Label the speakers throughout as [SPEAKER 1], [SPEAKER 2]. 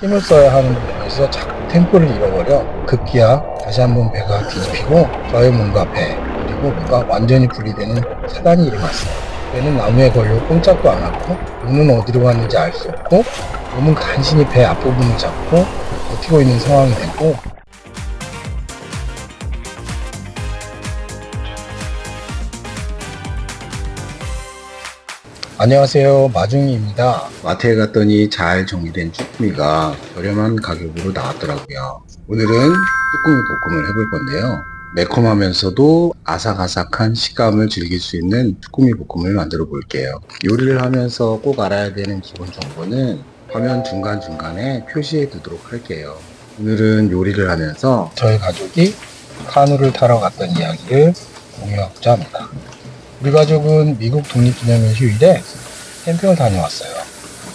[SPEAKER 1] 힘을 써야 하는 부분에서 자꾸 템포를 잃어버려 급기야 다시 한번 배가 뒤집히고 저의 몸과 배 그리고 무가 완전히 분리되는 사단이 일어났어요. 배는 나무에 걸려 꼼짝도 안 하고 눈은 어디로 갔는지 알 수 없고 몸은 간신히 배 앞부분을 잡고 버티고 있는 상황이 되고 안녕하세요, 마중이입니다. 마트에 갔더니 잘 정리된 쭈꾸미가 저렴한 가격으로 나왔더라고요. 오늘은 쭈꾸미 볶음을 해볼 건데요. 매콤하면서도 아삭아삭한 식감을 즐길 수 있는 쭈꾸미 볶음을 만들어 볼게요. 요리를 하면서 꼭 알아야 되는 기본 정보는 화면 중간중간에 표시해 두도록 할게요. 오늘은 요리를 하면서 저희 가족이 카누를 타러 갔던 이야기를 공유하고자 합니다. 우리 가족은 미국 독립기념일 휴일에 캠핑을 다녀왔어요.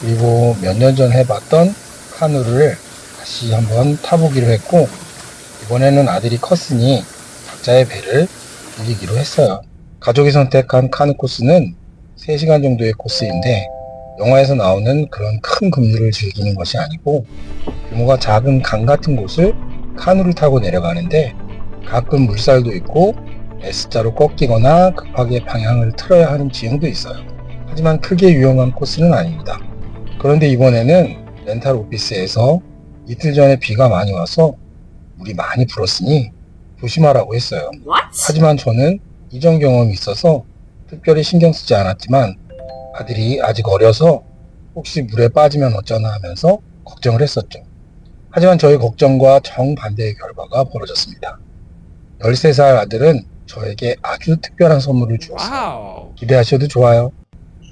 [SPEAKER 1] 그리고 몇 년 전 해봤던 카누를 다시 한번 타보기로 했고, 이번에는 아들이 컸으니 각자의 배를 빌리기로 했어요. 가족이 선택한 카누 코스는 3시간 정도의 코스인데, 영화에서 나오는 그런 큰 급류를 즐기는 것이 아니고, 규모가 작은 강 같은 곳을 카누를 타고 내려가는데, 가끔 물살도 있고 S자로 꺾이거나 급하게 방향을 틀어야 하는 지형도 있어요. 하지만 크게 위험한 코스는 아닙니다. 그런데 이번에는 렌탈 오피스에서 이틀 전에 비가 많이 와서 물이 많이 불었으니 조심하라고 했어요. 하지만 저는 이전 경험이 있어서 특별히 신경 쓰지 않았지만 아들이 아직 어려서 혹시 물에 빠지면 어쩌나 하면서 걱정을 했었죠. 하지만 저희 걱정과 정반대의 결과가 벌어졌습니다. 13살 아들은 저에게 아주 특별한 선물을 주었어요. 기대하셔도 좋아요.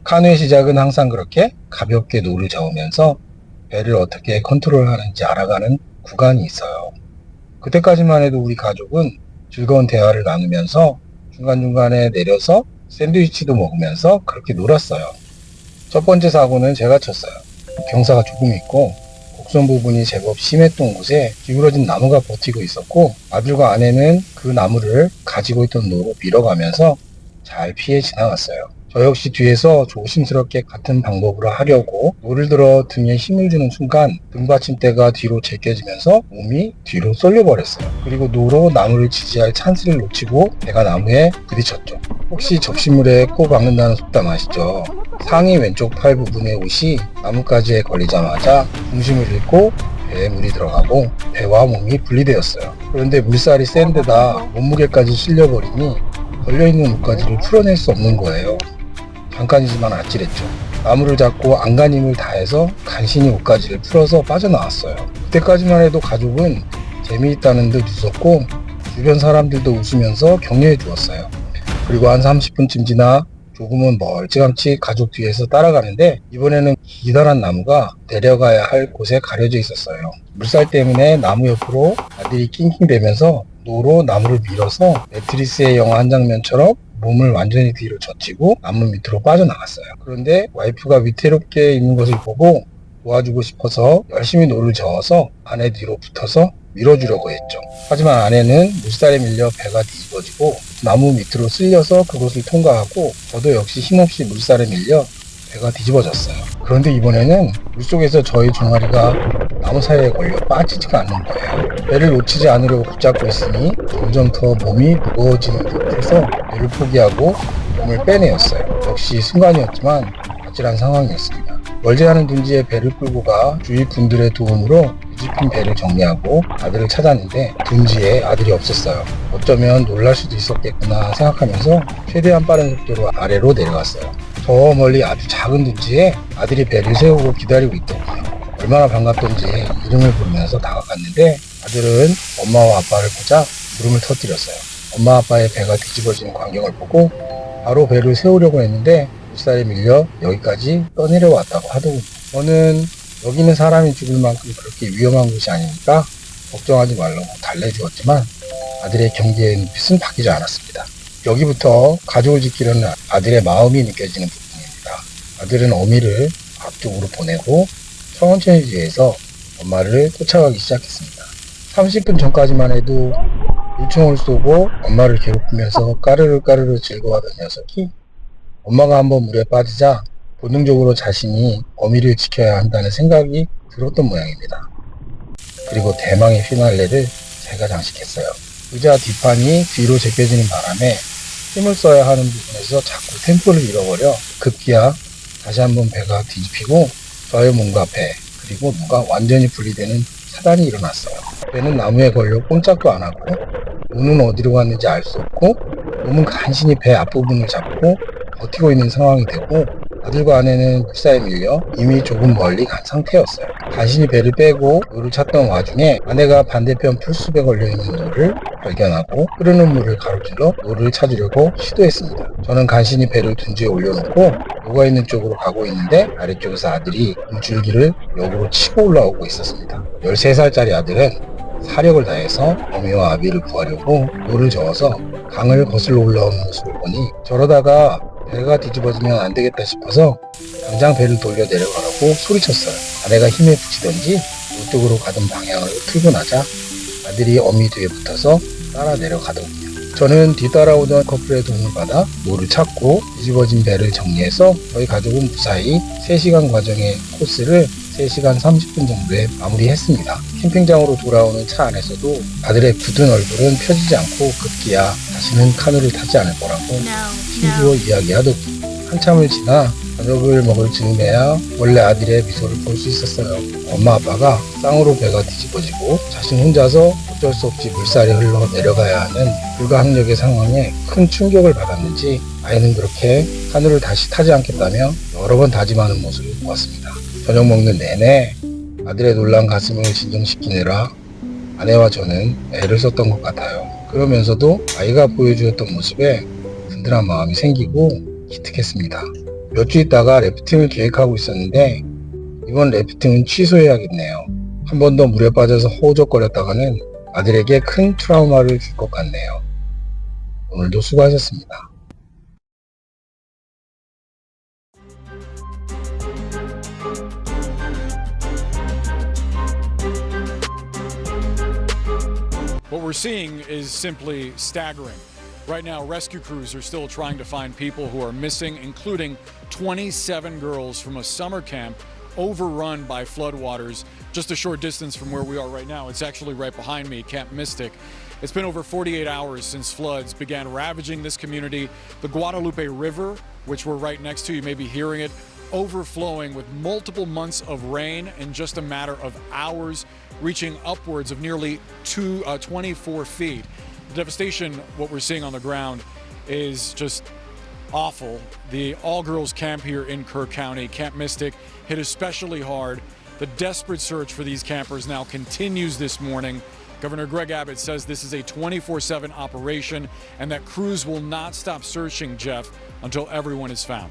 [SPEAKER 1] 카누의 시작은 항상 그렇게 가볍게 노를 저으면서 배를 어떻게 컨트롤하는지 알아가는 구간이 있어요. 그때까지만 해도 우리 가족은 즐거운 대화를 나누면서 중간중간에 내려서 샌드위치도 먹으면서 그렇게 놀았어요. 첫 번째 사고는 제가 쳤어요. 경사가 조금 있고 곡선 부분이 제법 심했던 곳에 기울어진 나무가 버티고 있었고 아들과 아내는 그 나무를 가지고 있던 노로 밀어가면서 잘 피해 지나갔어요. 저 역시 뒤에서 조심스럽게 같은 방법으로 하려고 노를 들어 등에 힘을 주는 순간 등받침대가 뒤로 제껴지면서 몸이 뒤로 쏠려버렸어요. 그리고 노로 나무를 지지할 찬스를 놓치고 배가 나무에 부딪혔죠. 혹시 접시물에 코 박는다는 속담 아시죠? 상의 왼쪽 팔 부분의 옷이 나뭇가지에 걸리자마자 중심을 잃고 배에 물이 들어가고 배와 몸이 분리되었어요. 그런데 물살이 센 데다 몸무게까지 실려버리니 걸려있는 옷가지를 풀어낼 수 없는 거예요. 잠깐이지만 아찔했죠. 나무를 잡고 안간힘을 다해서 간신히 옷가지를 풀어서 빠져나왔어요. 그때까지만 해도 가족은 재미있다는 듯 웃었고 주변 사람들도 웃으면서 격려해 주었어요. 그리고 한 30분쯤 지나 조금은 멀찌감치 가족 뒤에서 따라가는데 이번에는 기다란 나무가 내려가야 할 곳에 가려져 있었어요. 물살 때문에 나무 옆으로 아들이 낑낑대면서 노로 나무를 밀어서 매트리스의 영화 한 장면처럼 몸을 완전히 뒤로 젖히고 나무 밑으로 빠져나갔어요. 그런데 와이프가 위태롭게 있는 것을 보고 도와주고 싶어서 열심히 노를 저어서 아내 뒤로 붙어서 밀어주려고 했죠. 하지만 아내는 물살에 밀려 배가 뒤집어지고 나무 밑으로 쓸려서 그곳을 통과하고 저도 역시 힘없이 물살에 밀려 배가 뒤집어졌어요. 그런데 이번에는 물속에서 저희 종아리가 나무 사이에 걸려 빠지지가 않는 거예요. 배를 놓치지 않으려고 붙잡고 있으니 점점 더 몸이 무거워지는 듯해서 배를 포기하고 몸을 빼내었어요. 역시 순간이었지만 아찔한 상황이었습니다. 멀지 않은 둔지에 배를 끌고 가 주위 분들의 도움으로 뒤집힌 배를 정리하고 아들을 찾았는데 둔지에 아들이 없었어요. 어쩌면 놀랄 수도 있었겠구나 생각하면서 최대한 빠른 속도로 아래로 내려갔어요. 저 멀리 아주 작은 둔지에 아들이 배를 세우고 기다리고 있더군요. 얼마나 반갑던지 이름을 부르면서 다가갔는데 아들은 엄마와 아빠를 보자 울음을 터뜨렸어요. 엄마 아빠의 배가 뒤집어지는 광경을 보고 바로 배를 세우려고 했는데 물살에 밀려 여기까지 떠내려왔다고 하더군요. 저는 여기는 사람이 죽을 만큼 그렇게 위험한 곳이 아니니까 걱정하지 말라고 달래주었지만 아들의 경계의 눈빛은 바뀌지 않았습니다. 여기부터 가족을 지키려는 아들의 마음이 느껴지는 부분입니다. 아들은 어미를 앞쪽으로 보내고 천천히 뒤에서 엄마를 쫓아가기 시작했습니다. 30분 전까지만 해도 물총을 쏘고 엄마를 괴롭히면서 까르르 즐거워하던 녀석이 엄마가 한번 물에 빠지자 본능적으로 자신이 어미를 지켜야 한다는 생각이 들었던 모양입니다. 그리고 대망의 피날레를 제가 장식했어요. 의자 뒷판이 뒤로 제껴지는 바람에 힘을 써야 하는 부분에서 자꾸 템포를 잃어버려 급기야 다시 한번 배가 뒤집히고 저의 몸과 배 그리고 누가 완전히 분리되는 사단이 일어났어요. 배는 나무에 걸려 꼼짝도 안 하고 눈은 어디로 갔는지 알 수 없고 몸은 간신히 배 앞부분을 잡고 버티고 있는 상황이 되고 아들과 아내는 물살에 밀려 이미 조금 멀리 간 상태였어요. 간신히 배를 빼고 노를 찾던 와중에 아내가 반대편 풀숲에 걸려있는 노를 발견하고 흐르는 물을 가로질러 노를 찾으려고 시도했습니다. 저는 간신히 배를 둔지에 올려놓고 노가 있는 쪽으로 가고 있는데 아래쪽에서 아들이 물줄기를 역으로 치고 올라오고 있었습니다. 13살짜리 아들은 사력을 다해서 어미와 아비를 구하려고 노를 저어서 강을 거슬러 올라오는 모습을 보니 저러다가 배가 뒤집어지면 안 되겠다 싶어서 당장 배를 돌려 내려가라고 소리쳤어요. 아내가 힘에 붙이던지 이쪽으로 가던 방향을 틀고 나자 아들이 어미 뒤에 붙어서 따라 내려가더군요. 저는 뒤따라오던 커플의 도움을 받아 노를 찾고 뒤집어진 배를 정리해서 저희 가족은 무사히 3시간 과정의 코스를 3시간 30분 정도에 마무리했습니다. 캠핑장으로 돌아오는 차 안에서도 아들의 굳은 얼굴은 펴지지 않고 급기야 다시는 카누를 타지 않을 거라고 힘주어 이야기하더군요. 한참을 지나 저녁을 먹을 즈음에야 원래 아들의 미소를 볼 수 있었어요. 엄마 아빠가 쌍으로 배가 뒤집어지고 자신 혼자서 어쩔 수 없이 물살이 흘러 내려가야 하는 불가항력의 상황에 큰 충격을 받았는지 아이는 그렇게 카누를 다시 타지 않겠다며 여러 번 다짐하는 모습을 보았습니다. 저녁 먹는 내내 아들의 놀란 가슴을 진정시키느라 아내와 저는 애를 썼던 것 같아요. 그러면서도 아이가 보여주었던 모습에 든든한 마음이 생기고 기특했습니다. 몇 주 있다가 래프팅을 계획하고 있었는데 이번 래프팅은 취소해야겠네요. 한 번 더 물에 빠져서 허우적거렸다가는 아들에게 큰 트라우마를 줄 것 같네요. 오늘도 수고하셨습니다.
[SPEAKER 2] What we're seeing is simply staggering. Right now, rescue crews are still trying to find people who are missing, including 27 girls from a summer camp overrun by floodwaters just a short distance from where we are right now. It's actually right behind me, Camp Mystic. It's been over 48 hours since floods began ravaging this community. The Guadalupe River, which we're right next to, you may be hearing it, overflowing with multiple months of rain in just a matter of hours, reaching upwards of nearly 24 feet. The devastation, what we're seeing on the ground, is just awful. The all-girls camp here in Kerr County, Camp Mystic, hit especially hard. The desperate search for these campers now continues this morning. Governor Greg Abbott says this is a 24/7 operation and that crews will not stop searching, Jeff, until everyone is found.